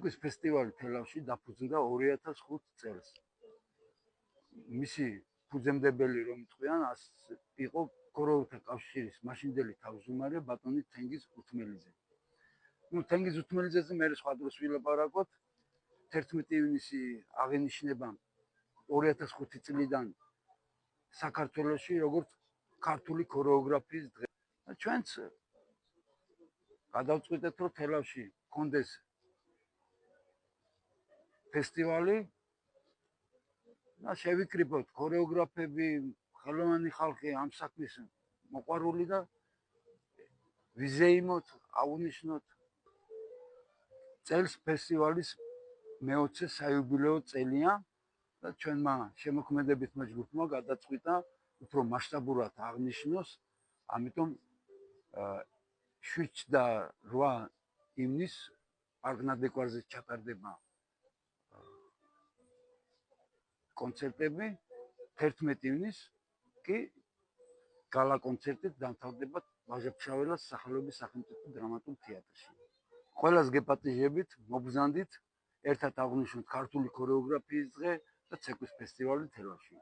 ეს ფესტივალი თელავში დაფუძნდა 2005 წელს. მისი ფუძემდებელი რომ თქვიან, იყო ქოროთა კავშირის მაშინდელი თავმჯდომარე ბატონი თენგიზ უთმელიძე. თენგიზ უთმელიძეზე მე სხვა დროს ვილაპარაკოთ. 11 ივნისი აღენიშნება 2005 წლიდან საქართველოში როგორც ქართული ქორეოგრაფიის დღე. ჩვენც გადავწყვიტეთ, რომ თელავში კონდეს ფესტივალი და შევიკრიბოთ ქორეოგრაფები, ხელოვანი ხალხი ამ საქმის მოყვარული და ვიზეიმოთ, აუნიშნოთ წელს ფესტივალის მე-20 საიუბილეო წელია და ჩვენმა შემოქმედებითმა ჯგუფმა გადაწყვიტა უფრო მასშტაბურად აღნიშნოს, ამიტომ 7 და 8 ივნისს პარკ ნადეკვარზე ჩატარდება კონცერტები, 11 ივნისს კი გალა კონცერტით დამთავრდება ვაჟა-ფშაველას სახელობის სახელმწიფო დრამატულ თეატრში. ყველას გეპატიჟებით, მობრძანდით, ერთად აღვნიშნოთ ქართული ქორეოგრაფიის დღე და ცეკვის ფესტივალი თელავში.